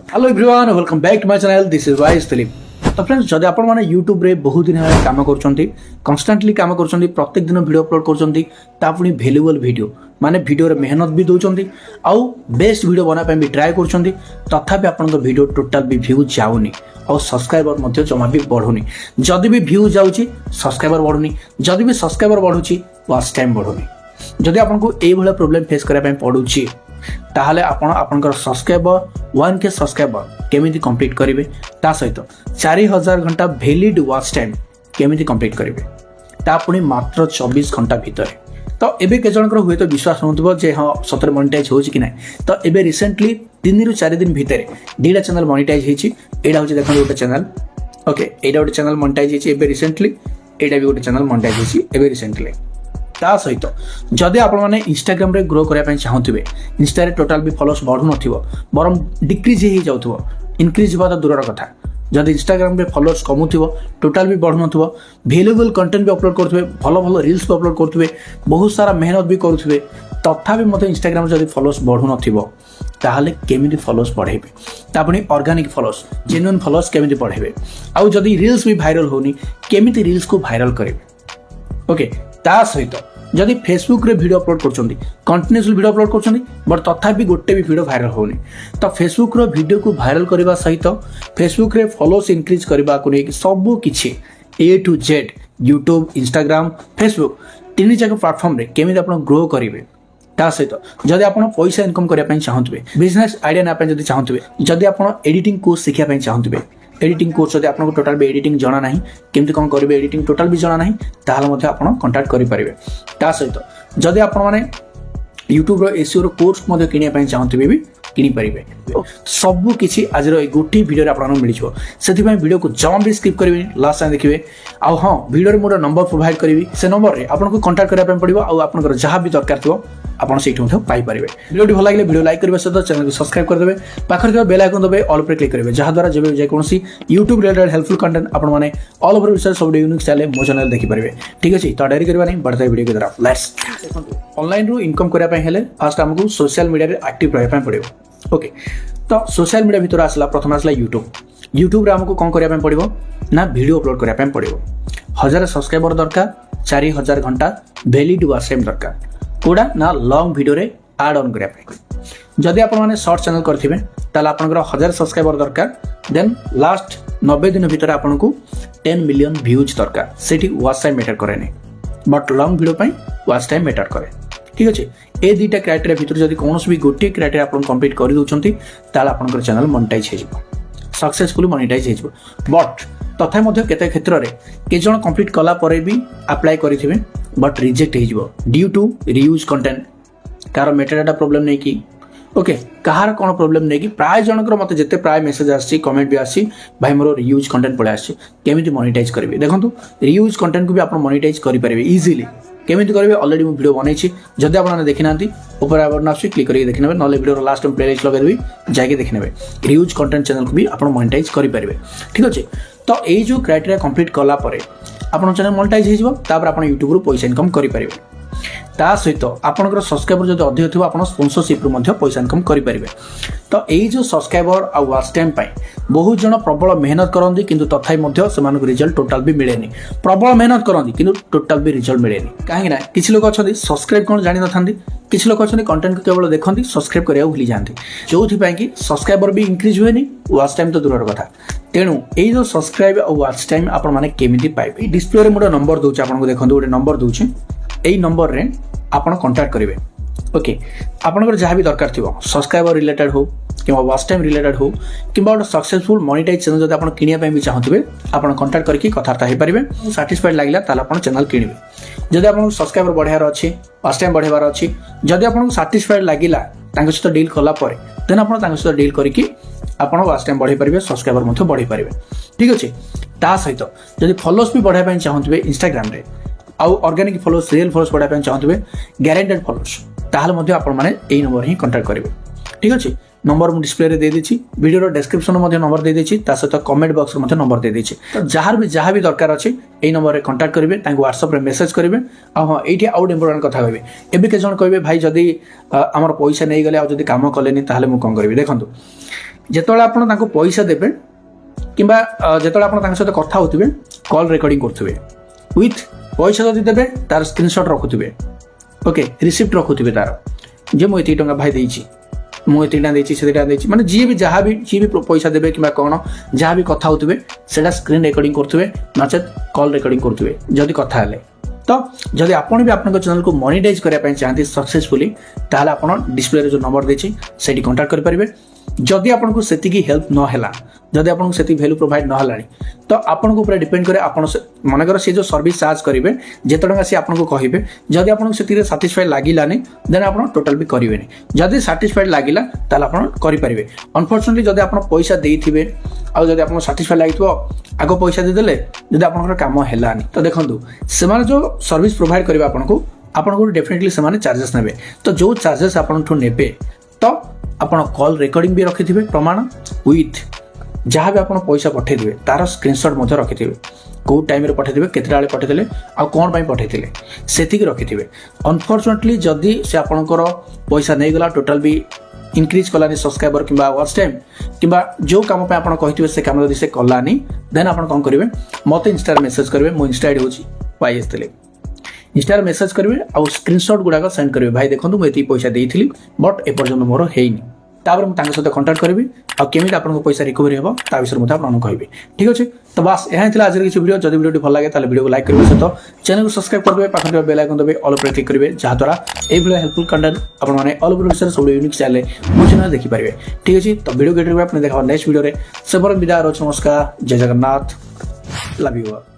Hello everyone welcome back to my channel this is wise Dilip. तो friends जदि आपण माने यूट्यूब रे बहुत दिन है काम करछंती कांस्टेंटली काम करछंती प्रत्येक दिन वीडियो अपलोड करछंती ता पुनी वैल्यूएबल वीडियो माने वीडियो रे मेहनत भी दोचंती आउ बेस्ट वीडियो बना पे भी ट्राई करछंती तथापि आपण को वीडियो टोटल भी व्यू जाउनी और सब्सक्राइबर मध्य जमा भी बढ़ुनी। जदि भी व्यू जाउची सब्सक्राइबर बढ़ुनी, जदि भी सब्सक्राइबर बढ़ुची वॉच टाइम बढ़ुनी। जदि आपण को ए भला प्रॉब्लम फेस करा पे पडुची ताहले आपण आपनकर सब्सक्राइबर 1K सब्सक्राइबर केमिति कंप्लीट करिवे ता सहित 4000 घंटा वैलिड वॉच टाइम केमिति कंप्लीट करिवे ता पुनी मात्र 24 घंटा भीतर। तो एबे के जनकर हुए तो विश्वास होतबो जे हां सतर मोनेटाइज होची कि नै। तो एबे रिसेंटली 3 ରୁ 4 दिन भीतर डीडा चैनल मोनेटाइज हेची। एडा होची देखन गोटे चैनल ओके एडा गोटे चैनल मोनेटाइज हेची एबे रिसेंटली, एडा भी गोटे चैनल मोनेटाइज हेची एबे रिसेंटली। ता सहित जदि आपण माने इंस्टाग्राम रे ग्रो करिया पय चाहउथिबे इंस्टा रे टोटल भी फॉलोअर्स बढ़ु नथिबो बरम डिक्रीज हे जाउथिबो इंक्रीज होबा त दूरर कथा। जदि इंस्टाग्राम रे फॉलोअर्स कमुथिबो टोटल भी बढ़ु नथिबो वैल्यूएबल कंटेंट भी अपलोड करथुबे भलो भलो रील्स भी अपलोड करथुबे बहुत सारा मेहनत भी करथुबे तथापि मते इंस्टाग्राम जदि फॉलोअर्स बढ़ु नथिबो ताहले केमिति फॉलोअर्स बढ़ेबे तापणी ऑर्गेनिक फॉलोअर्स जेन्युइन फॉलोअर्स केमिति बढ़ेबे आउ जदि रील्स भी वायरल होनी केमिति रील्स को वायरल करेबे। ओके ता सहित जदि फेसबुक रे वीडियो अपलोड करछंती कंटिन्यूअसली वीडियो अपलोड करछंती बट तथापि गोटे भी वीडियो वायरल होनी तो फेसबुक रो वीडियो को वायरल करबा सहित फेसबुक रे फॉलोअर्स इंक्रीज करबा को नै सब किछि A to Z YouTube Instagram Facebook तीन जाक प्लेटफॉर्म रे केमिति आपण ग्रो करिवे ता सहित जदि आपण पैसा इनकम करिया पय चाहंतबे बिजनेस आइडिया ना पय जदि चाहंतबे जदि आपण एडिटिंग कोर्स सिखिया पय चाहंतबे एडिटिंग कोर्स जदि आपनको टोटल भी एडिटिंग जाना नाही केमति कोन करिवे एडिटिंग टोटल भी जाना नाही ताहाले मध्ये आपण कांटेक्ट करि परिबे। ता सहित जदि आपण माने YouTube रो एसईओ रो कोर्स मध्ये किनिया पय चाहंतबे भी किनि परिबे सब किछि आज रो गोटी वीडियो रे आपन मिलि छो सेति पय वीडियो को जम भी स्किप करिवे लास्ट टाइम देखिबे आ हां वीडियो रे मोर नंबर प्रोवाइड करिवि से नंबर रे आपनको कांटेक्ट करिया पय पड़िबो आ आपनकर जहां भी दरकार थिबो आपण सेठी मध्ये पाई परिबे। वीडियो भल लागले वीडियो लाइक करबे सहित चैनल को सब्सक्राइब कर देबे पाखर जो बेल आइकन दबे ऑल पर क्लिक करिवे जहां द्वारा जेबे जे कोनसी YouTube रिलेटेड हेल्पफुल कंटेंट आपण माने ऑल ओवर विषय सब यूनिक स्टाइल मो चैनल देखि परिबे। ठीक अछि तो डायरी करबा नै बढ़ता वीडियो के तरफ लेट्स ऑनलाइन रो इनकम करिया पय हेले फर्स्ट हमकु सोशल मीडिया रे एक्टिव रहय पय पड़िबो। ओके तो सोशल मीडिया भीतर आसला प्रथम आसला यूट्यूब रे हमकु कोन करिया पय पड़िबो ना वीडियो अपलोड करिया पय पड़िबो 1000 सब्सक्राइबर दरकार 4000 घंटा वैलिड वॉच टाइम दरकार कोडा ना लॉन्ग वीडियो रे ऐड ऑन करिया पय। जदि आपण माने शॉर्ट चैनल करथिबे ताला आपनकर 1000 सब्सक्राइबर दरकार देन लास्ट 90 दिन भीतर आपनको 10 मिलियन व्यूज दरकार सेठी वॉच टाइम मैटर करे नै बट लॉन्ग वीडियो पय वॉच टाइम मैटर करे। ठीक अछि ए दुईटा क्राइटेरिया भीतर जदि कोनोस भी गोटे क्राइटेरिया आपण कंप्लीट करि दोचंती ताला आपनकर चैनल मोनेटाइज हे जिवो सक्सेसफुली मोनेटाइज हे जिवो बट तथा मध्य केते क्षेत्र रे के जण कंप्लीट कला परे भी अप्लाई करिथिबे बट रिजेक्ट हे जिवो ड्यू टू रीयूज कंटेंट कार मेटाडाटा प्रॉब्लम नै कि ओके कहार कोन प्रॉब्लम नै कि प्राय जनकर मते जते प्राय मेसेज आसी कमेंट भी आसी भाई मोर रीयूज कंटेंट पळे आसी केमिति मोनेटाइज करिवे देखंतु रीयूज कंटेंट को भी आपण मोनेटाइज करि परिबे इजीली केमिति करिवे ऑलरेडी मु वीडियो बनाई छी जदि आपण देखि नांती ऊपर आबरना आसी क्लिक करि देखिनबे नले वीडियो रो लास्ट में प्लेलिस्ट लगा देबी जाके देखिनबे रीयूज कंटेंट चैनल को भी आपण मोनेटाइज करि परिबे। ठीक अछि तो ए जो क्राइटेरिया कंप्लीट कला परे आपण चैनल मोनेटाइज हे जिवो तापर आपण YouTube रो पैसा इनकम करि परिबे। ता सहित आपनकर सब्सक्राइबर जदि अधिक थिबो आपण स्पॉन्सरशिप रो मध्ये पैसा इनकम करि परिबे। तो एई जो सब्सक्राइबर आ वॉच टाइम पाई बहुत जण प्रबल मेहनत करंदी किंतु तथाई मध्ये समान रिजल्ट टोटल भी मिलेनी प्रबल मेहनत करंदी किंतु टोटल भी रिजल्ट मिलेनी काहे ना किछि लोक अछंदी सब्सक्राइब कोन जानि नथांदी किछि लोक अछंदी कंटेंट को केवल देखंदी सब्सक्राइब करिया भूली जांती जोथि पय कि सब्सक्राइबर भी इंक्रीज होएनी वॉच टाइम तो दूरर कथा तेणु एई जो सब्सक्राइब आ वॉच टाइम आपण माने केमिति पाइबे डिस्प्ले रे मोर नंबर दोछ आपण को देखंदु गोटे नंबर दोछ एई नंबर रे आपण कांटेक्ट करिवे। ओके आपनकर जहां भी दरकार थिबो सब्सक्राइबर रिलेटेड हो किबा वॉच टाइम रिलेटेड हो किबा सक्सेसफुल मोनेटाइज चैनल जदि आपण किनिया पय भी चाहथिबे आपण कांटेक्ट करके कथार्ता हे परिबे सैटिस्फाइड लागला ताला आपण चैनल किनिबे। जदि आपण सब्सक्राइबर बढ़ियार अछि वॉच टाइम बढ़ेबार अछि जदि आपण सैटिस्फाइड लागिला तांक सहित डील कला परे देन आपण तांक सहित डील करके आपण वॉच टाइम बढ़े परिबे सब्सक्राइबर मध्ये बढ़े परिबे। ठीक अछि ता सहित जदि फॉलोअर्स भी बढ़ाय पय चाहथिबे इंस्टाग्राम रे आउ ऑर्गेनिक फॉलोअर्स रियल फॉलोअर्स बढ़ाय पय चाहथिबे गारंटेड फॉलोअर्स ताहाल मध्ये आपण माने एई नंबर ही कांटेक्ट करिवे। ठीक अछि नंबर मु डिस्प्ले रे दे देछि वीडियो रो डिस्क्रिप्शन मध्ये नंबर दे देछि ता सहित कमेंट बॉक्स मध्ये नंबर दे देछि तो जहार भी दरकार अछि एई नंबर रे कांटेक्ट करिवे तांको WhatsApp रे मेसेज करिवे आ हां एठी आउट इंपोर्टेंट कथा कहबे एबे के जण कहबे भाई जदी हमर पैसा नै गले आ जदी काम कलेनी ताहाले मु कोन करिवे देखंतु ଯେତେବେଳେ ଆପଣ ତାଙ୍କୁ ପଇସା ଦେବେ କିମ୍ବା ଯେତେବେଳେ ଆପଣ ତାଙ୍କ ସହିତ କଥା ହେଉଥିବେ କଲ୍ ରେକର୍ଡିଂ କରୁଥିବେ ୱିଥ୍ ପଇସା ଯଦି ଦେବେ ତାର ସ୍କ୍ରିନଶଟ୍ ରଖୁଥିବେ ଓକେ ରିସିପ୍ଟ ରଖୁଥିବେ ତାର ଯେ ମୁଁ ଏତିକି ଟଙ୍କା ଭାଇ ଦେଇଛି ମୁଁ ଏତିକି ଟଙ୍କା ଦେଇଛି ସେତିକି ଟଙ୍କା ଦେଇଛି ମାନେ ଯିଏ ବି ପଇସା ଦେବେ କିମ୍ବା କ'ଣ ଯାହା ବି କଥା ହେଉଥିବେ ସେଇଟା ସ୍କ୍ରିନ୍ ରେକର୍ଡିଂ କରୁଥିବେ ନଚେତ୍ କଲ୍ ରେକର୍ଡିଂ କରୁଥିବେ ଯଦି କଥା ହେଲେ ତ ଯଦି ଆପଣ ବି ଆପଣଙ୍କ ଚ୍ୟାନେଲକୁ ମନିଟାଇଜ୍ କରିବା ପାଇଁ ଚାହାନ୍ତି ସକ୍ସେସଫୁଲି ତାହେଲେ ଆପଣ ଡିସପ୍ଲେରେ ଯେଉଁ ନମ୍ବର ଦେଇଛି ସେଇଠି କଣ୍ଟାକ୍ଟ କରିପାରିବେ ଯଦି ଆପଣଙ୍କୁ ସେତିକି ହେଲ୍ପ ନ ହେଲା ଯଦି ଆପଣଙ୍କୁ ସେତିକି ଭ୍ୟାଲ୍ୟୁ ପ୍ରୋଭାଇଡ଼ ନ ହେଲାଣି ତ ଆପଣଙ୍କ ଉପରେ ଡିପେଣ୍ଡ କରେ ଆପଣ ମନେକର ସେ ଯେଉଁ ସର୍ଭିସ୍ ଚାର୍ଜ କରିବେ ଯେତେ ଟଙ୍କା ସେ ଆପଣଙ୍କୁ କହିବେ ଯଦି ଆପଣଙ୍କୁ ସେତିକିରେ ସାଟିସ୍ଫାଏ ଲାଗିଲାନି ଦେନ୍ ଆପଣ ଟୋଟାଲ୍ ବି କରିବେନି ଯଦି ସାଟିସ୍ଫାଏଡ୍ ଲାଗିଲା ତାହେଲେ ଆପଣ କରିପାରିବେ ଅନଫର୍ଚୁନେଟଲି ଯଦି ଆପଣ ପଇସା ଦେଇଥିବେ ଆଉ ଯଦି ଆପଣଙ୍କୁ ସାଟିସ୍ଫାଏ ଲାଗିଥିବ ଆଗ ପଇସା ଦେଇଦେଲେ ଯଦି ଆପଣଙ୍କର କାମ ହେଲାନି ତ ଦେଖନ୍ତୁ ସେମାନେ ଯେଉଁ ସର୍ଭିସ୍ ପ୍ରୋଭାଇଡ଼ କରିବେ ଆପଣଙ୍କୁ ଡେଫିନେଟଲି ସେମାନେ ଚାର୍ଜେସ୍ ନେବେ ତ ଯେଉଁ ଚାର୍ଜେସ୍ ଆପଣଙ୍କଠୁ ନେବେ ତ ଆପଣ କଲ୍ ରେକର୍ଡିଂ ବି ରଖିଥିବେ ପ୍ରମାଣ ୱିଥ୍ ଯାହା ବି ଆପଣ ପଇସା ପଠାଇଥିବେ ତାର ସ୍କ୍ରିନଶଟ୍ ମଧ୍ୟ ରଖିଥିବେ କେଉଁ ଟାଇମ୍ରେ ପଠାଇଥିବେ କେତେଟା ବେଳେ ପଠାଇଥିଲେ ଆଉ କ'ଣ ପାଇଁ ପଠାଇଥିଲେ ସେତିକି ରଖିଥିବେ ଅନଫର୍ଚୁନେଟଲି ଯଦି ସେ ଆପଣଙ୍କର ପଇସା ନେଇଗଲା ଟୋଟାଲ୍ ବି ଇନକ୍ରିଜ୍ କଲାନି ସବସ୍କ୍ରାଇବର କିମ୍ବା ୱାଚ୍ ଟାଇମ୍ କିମ୍ବା ଯେଉଁ କାମ ପାଇଁ ଆପଣ କହିଥିବେ ସେ କାମ ଯଦି ସେ କଲାନି ଦେନ୍ ଆପଣ କ'ଣ କରିବେ ମୋତେ ଇନଷ୍ଟାରେ ମେସେଜ୍ କରିବେ ମୋ ଇନଷ୍ଟା ଆଇଡି ହେଉଛି YS Dilip ଇନଷ୍ଟାରେ ମେସେଜ୍ କରିବେ ଆଉ ସ୍କ୍ରିନଶଟ୍ ଗୁଡ଼ାକ ସେଣ୍ଡ କରିବେ ଭାଇ ଦେଖନ୍ତୁ ମୁଁ ଏତିକି ପଇସା ଦେଇଥିଲି ବଟ୍ ଏପର୍ଯ୍ୟନ୍ତ ମୋର ହେଇନି ତାପରେ ମୁଁ ତାଙ୍କ ସହିତ କଣ୍ଟାକ୍ଟ କରିବି ଆଉ କେମିତି ଆପଣଙ୍କ ପଇସା ରିକଭରି ହେବ ତା ବିଷୟରେ ମଧ୍ୟ ଆପଣଙ୍କୁ କହିବି ଠିକ୍ ଅଛି ତ ବାସ୍ ଏହା ଥିଲା ଆଜିର କିଛି ଭିଡ଼ିଓ ଯଦି ଭିଡ଼ିଓଟି ଭଲ ଲାଗେ ତାହେଲେ ଭିଡ଼ିଓକୁ ଲାଇକ୍ କରିବା ସହିତ ଚ୍ୟାନେଲକୁ ସବସ୍କ୍ରାଇବ୍ କରିଦେବେ ପାଖରେ ଥିବା ବେଲ୍ ଆଇକନ୍ ଦେବେ ଅଲ୍ ଉପରେ କ୍ଲିକ୍ କରିବେ ଯାହାଦ୍ୱାରା ଏଇଭଳିଆ ହେଲ୍ପଫୁଲ୍ କଣ୍ଟେଣ୍ଟ ଆପଣମାନେ ଅଲ୍ ଓଭର ଓଡ଼ିଶାରେ ସବୁ ୟୁନିକ୍ ଚ୍ୟାନେଲ ମୋ ଚ୍ୟାନେଲ ଦେଖିପାରିବେ ଠିକ୍ ଅଛି ତ ଭିଡ଼ିଓ ଗେଟ୍ ଆପଣ ଦେଖା ନେକ୍ସଟ ଭିଡ଼ିଓରେ ସେ ବିଦାୟ ରହୁଛି ନମସ୍କାର ଜୟ ଜଗନ୍ନାଥ ଲଭ୍ ୟୁ।